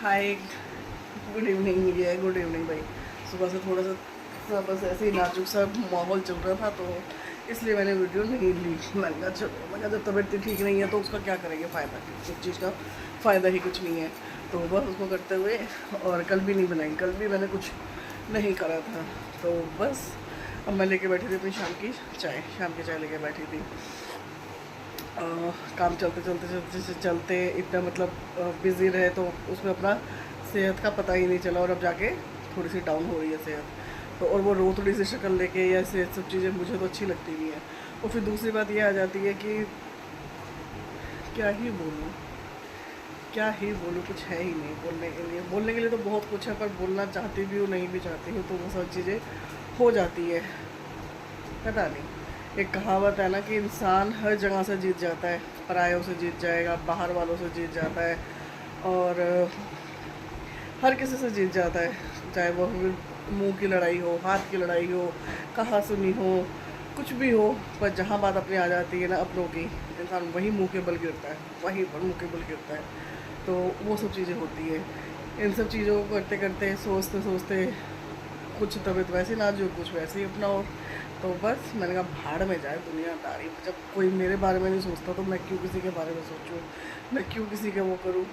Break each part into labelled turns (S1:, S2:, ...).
S1: हाय, good evening. ये good evening भाई। सुबह से थोड़ा सा बस ऐसे ही नाजुक सा माहौल चल रहा था, तो इसलिए मैंने वीडियो नहीं ली। मैंने कहा चलो, मैंने कहा जब तबीयत ठीक नहीं है तो उसका क्या करेंगे, फ़ायदा उस चीज़ का फ़ायदा ही कुछ नहीं है। तो बस उसको करते हुए, और कल भी नहीं बनाई, कल भी मैंने कुछ नहीं करा था। तो बस अब मैं लेके बैठी थी अपनी शाम की चाय लेके बैठी थी। काम चलते चलते चलते चलते इतना मतलब बिज़ी रहे, तो उसमें अपना सेहत का पता ही नहीं चला, और अब जाके थोड़ी सी डाउन हो रही है सेहत। तो और वो रोतड़ी सी शक्ल लेके या ऐसे सब चीज़ें मुझे तो अच्छी लगती नहीं है। और फिर दूसरी बात ये आ जाती है कि क्या ही बोलूँ, क्या ही बोलूँ, कुछ है ही नहीं बोलने के लिए। बोलने के लिए तो बहुत कुछ है, पर बोलना चाहती भी हूँ, नहीं भी चाहती हूँ, तो वो सब चीज़ें हो जाती है। पता नहीं, एक कहावत है ना कि इंसान हर जगह से जीत जाता है। परायों से जीत जाएगा, बाहर वालों से जीत जाता है, और हर किसी से जीत जाता है। चाहे वो मुंह की लड़ाई हो, हाथ की लड़ाई हो, कहा सुनी हो, कुछ भी हो, पर जहाँ बात अपनी आ जाती है ना, अपनों की, इंसान वही मुंह के बल गिरता है, वहीं पर मुंह के बल गिरता है। तो वो सब चीज़ें होती है। इन सब चीज़ों को करते करते, सोचते सोचते, कुछ तबीयत वैसी नाजुक, कुछ वैसे ही अपना। और तो बस मैंने कहा भाड़ में जाए दुनियादारी। जब कोई मेरे बारे में नहीं सोचता तो मैं क्यों किसी के बारे में सोचूं, मैं क्यों किसी के वो करूं।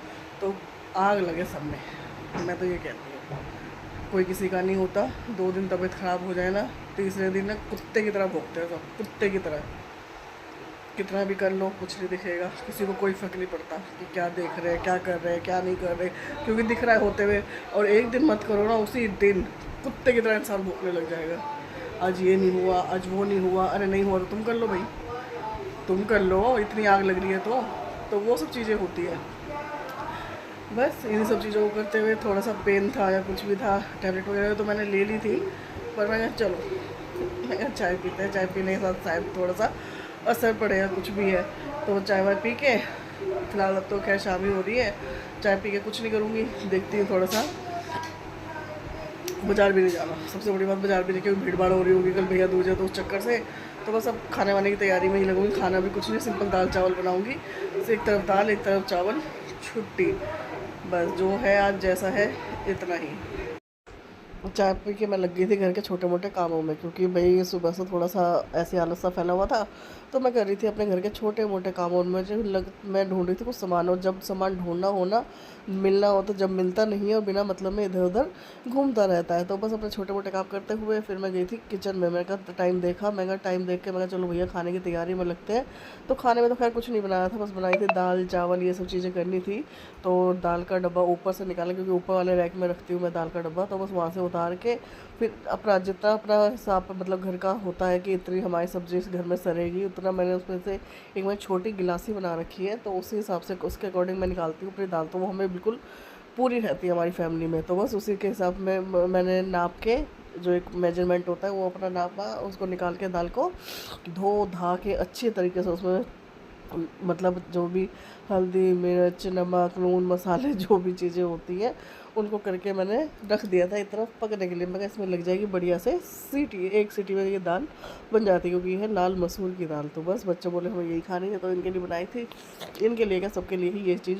S1: तो आग लगे सब में, मैं तो ये कहती हूँ। कोई किसी का नहीं होता। 2 दिन तबीयत ख़राब हो जाए ना, तीसरे दिन ना कुत्ते की तरह भौंकते हैं सब, कुत्ते की तरह। कितना भी कर लो कुछ नहीं दिखेगा, किसी को कोई फ़र्क नहीं पड़ता कि क्या देख रहे हैं, क्या कर रहे हैं, क्या नहीं कर रहे, क्योंकि दिख रहा है होते हुए। और एक दिन मत करो ना, उसी दिन कुत्ते की तरह इंसान भौंकने लग जाएगा। आज ये नहीं हुआ, आज वो नहीं हुआ, अरे नहीं हुआ तो तुम कर लो भाई, तुम कर लो, इतनी आग लग रही है तो वो सब चीज़ें होती है। बस इन सब चीज़ों को करते हुए थोड़ा सा पेन था या कुछ भी था, टैबलेट वगैरह तो मैंने ले ली थी। पर मैंने चलो, मैं चाय पीते हैं, चाय पीने के साथ शायद थोड़ा सा असर पड़ेगा, कुछ भी है। तो चाय वाय पी के, फिलहाल अब तो खैर शाम ही हो रही है, चाय पी के कुछ नहीं करूँगी, देखती हूँ थोड़ा सा। बाज़ार भी नहीं जाना, सबसे बड़ी बात, बाज़ार भी नहीं, क्योंकि भीड़ भाड़ हो रही होगी कल भैया दूज है, तो उस चक्कर से। तो बस अब खाने वाने की तैयारी में ही लगूंगी। खाना भी कुछ नहीं, सिंपल दाल चावल बनाऊंगी। बस एक तरफ दाल, एक तरफ चावल, छुट्टी। बस जो है आज जैसा है, इतना ही। चाय पी के मैं लग गई थी घर के छोटे मोटे कामों में, क्योंकि भाई सुबह से थोड़ा सा ऐसे आलस सा फैला हुआ था। तो मैं कर रही थी अपने घर के छोटे मोटे कामों में। मैं ढूंढ रही थी कुछ सामान, और जब सामान ढूंढना हो ना, मिलना हो, तो जब मिलता नहीं है और बिना मतलब में इधर उधर घूमता रहता है। तो बस अपने छोटे मोटे काम करते हुए फिर मैं गई थी किचन में। मैं कहा टाइम देखा, मैं कहा टाइम देख के मैं कहा चलो भैया खाने की तैयारी में लगते हैं। तो खाने में तो खैर कुछ नहीं बनाया था, बस बनाई थी दाल चावल, ये सब चीज़ें करनी थी। तो दाल का डब्बा ऊपर से निकाला, क्योंकि ऊपर वाले रैक में रखती हूँ मैं दाल का डब्बा, तो बस वहाँ से उतार के फिर अपना जितना अपना हिसाब मतलब घर का होता है कि इतनी हमारी सब्ज़ी इस घर में सरेगी, उतना मैंने उसमें से एक मैंने छोटी गिलासी बना रखी है, तो उसी हिसाब से उसके अकॉर्डिंग मैं निकालती हूँ अपनी दाल। तो वो हमें बिल्कुल पूरी रहती है हमारी फैमिली में। तो बस उसी के हिसाब में मैंने नाप के, जो एक मेजरमेंट होता है वो अपना नापा, उसको निकाल के दाल को धो धा के अच्छी तरीके से उसमें मतलब जो भी हल्दी मिर्च नमक नून मसाले जो भी चीज़ें होती हैं उनको करके मैंने रख दिया था एक तरफ पकने के लिए। मैं इसमें लग जाएगी बढ़िया से सीटी, एक सीटी में ये दाल बन जाती है, क्योंकि ये है लाल मसूर की दाल। तो बस बच्चे बोले हमें यही खानी है, तो इनके लिए बनाई थी। इनके लिए क्या, सबके लिए ही ये चीज़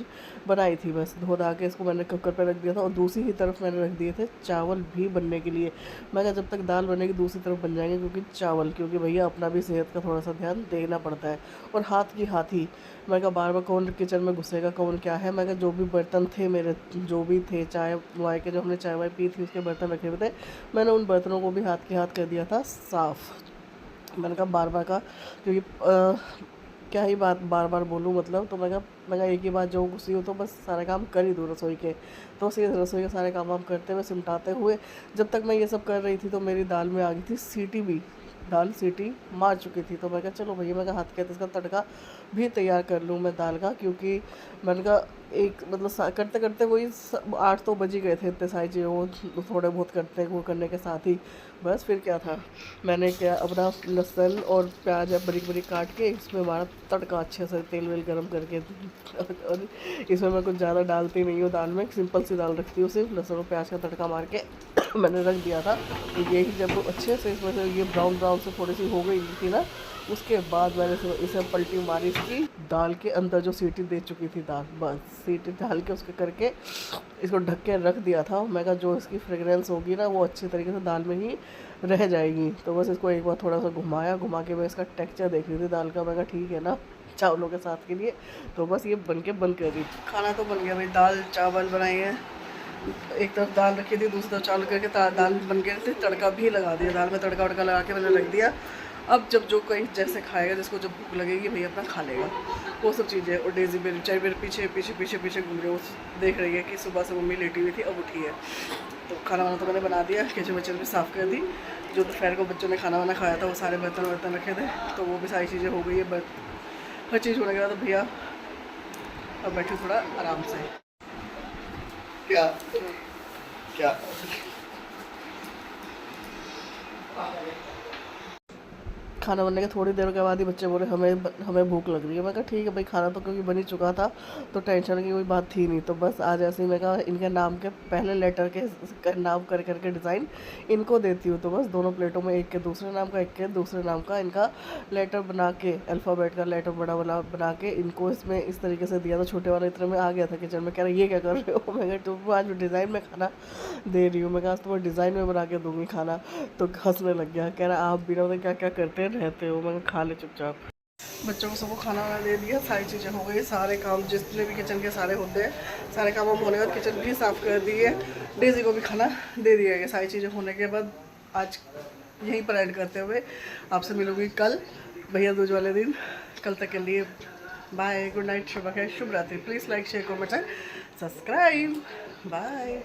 S1: बनाई थी। बस धो धा के इसको मैंने कुकर पर रख दिया था, और दूसरी ही तरफ मैंने रख दिए थे चावल भी बनने के लिए। मैं कहा जब तक दाल बनेगी दूसरी तरफ बन जाएंगे, क्योंकि भैया अपना भी सेहत का थोड़ा सा ध्यान देना पड़ता है। और हाथ की हाथ ही, मैं कहा बार बार कौन किचन में घुसेगा, कौन क्या है। मैं कहा जो भी बर्तन थे मेरे, जो भी थे चाय वाय के, जो हमने चाय वाय पी थी उसके बर्तन रखे हुए थे, मैंने उन बर्तनों को भी हाथ के हाथ कर दिया था साफ़। मैंने कहा बार बार का, क्योंकि क्या ही बात बार बार बोलूँ, मतलब। तो मैं कहा एक ही बात जो घुसी हो तो बस सारे काम कर ही दूँ रसोई के। तो उसी रसोई के सारे काम वाम करते हुए सिमटाते हुए जब तक मैं ये सब कर रही थी, तो मेरी दाल में आ गई थी सीटी भी, दाल सीटी मार चुकी थी। तो मैं कहा चलो भैया, मैं कहा हाथ के हाथ इसका तड़का भी तैयार कर लूँ मैं दाल का, क्योंकि मैंने कहा एक मतलब करते करते वही 8 तो बज ही गए थे, इतने सारी चीज़ें वो थोड़े बहुत करते वो करने के साथ ही। बस फिर क्या था, मैंने क्या अपना लहसुन और प्याज बारीक बारीक काट के इसमें मारा तड़का अच्छे से तेल वेल गरम करके। और इसमें मैं कुछ ज़्यादा डालती नहीं हूँ दाल में, सिंपल सी दाल रखती हूँ, सिर्फ लहसुन और प्याज का तड़का मार के मैंने रख दिया था। तो यही जब वो अच्छे से इसमें से ये ब्राउन ब्राउन से थोड़ी सी हो गई थी ना, उसके बाद मैंने इसे पलटी मारी इसकी दाल के अंदर जो सीटी दे चुकी थी दाल, बस सीटी डाल के उसके करके इसको ढक के रख दिया था। मैं कहा जो इसकी फ्रेगरेंस होगी ना वो अच्छी तरीके से दाल में ही रह जाएगी। तो बस इसको एक बार थोड़ा सा घुमा के मैं इसका टेक्सचर देख रही थी दाल का। मैं कहा ठीक है ना चावलों के साथ के लिए। तो बस ये बन के बंद कर दी। खाना तो बन गया भाई, दाल चावल बनाए हैं, एक तरफ दाल रखी थी, दूसरी तरफ चावल करके दाल बन गई थी। तड़का भी लगा दिया, दाल में तड़का वड़का लगा के मैंने रख दिया। अब जब जो कोई जैसे खाएगा, जिसको जब भूख लगेगी भैया अपना खा लेगा, वो सब चीज़ें। और डेजी मेरे पीछे पीछे पीछे पीछे घूम रही है, देख रही है कि सुबह से मम्मी लेटी हुई थी अब उठी है। तो खाना वाना तो मैंने बना दिया, किचन विचन भी साफ़ कर दी। जो दोपहर को बच्चों ने खाना वाना खाया था वो सारे बर्तन रखे थे, तो वो भी सारी चीज़ें हो गई है। हर चीज़ होने के बाद भैया अब बैठे थोड़ा आराम से। क्या क्या खाना बनने के थोड़ी देर के बाद ही बच्चे बोले हमें भूख लग रही है। मैं कहा ठीक है भाई, खाना तो क्योंकि बन ही चुका था तो टेंशन की कोई बात थी नहीं। तो बस आज ऐसे ही मैं कहा इनके नाम के पहले लेटर के नाम करके डिज़ाइन इनको देती हूँ। तो बस दोनों प्लेटों में एक के दूसरे नाम का, एक के दूसरे नाम का इनका लेटर बना के, अल्फ़ाबेट का लेटर बड़ा बना के इनको इसमें इस तरीके से दिया। तो छोटे वाला इतने में आ गया था किचन में, कह रहा ये क्या कर रहे हो। मैं कहा तुम आज डिज़ाइन में खाना दे रही हूँ, मैं कहा आज तुम्हें डिज़ाइन में बना के दूँगी खाना। तो हंसने लग गया, कह रहा आप बिना क्या क्या करते रहते हो। मैं खा ले चुपचाप। बच्चों को सबको खाना वाना दे दिया, सारी चीज़ें हो गई, सारे काम जितने भी किचन के सारे होते हैं सारे काम हम होने के बाद किचन भी साफ़ कर दी है, डेजी को भी खाना दे दिया गया। सारी चीज़ें होने के बाद आज यहीं पर ऐड करते हुए आपसे मिलूँगी कल भैया दूज वाले दिन। कल तक के लिए बाय, गुड नाइट, शुभ खैर, शुभ रात्रि। Please like share comment subscribe, bye.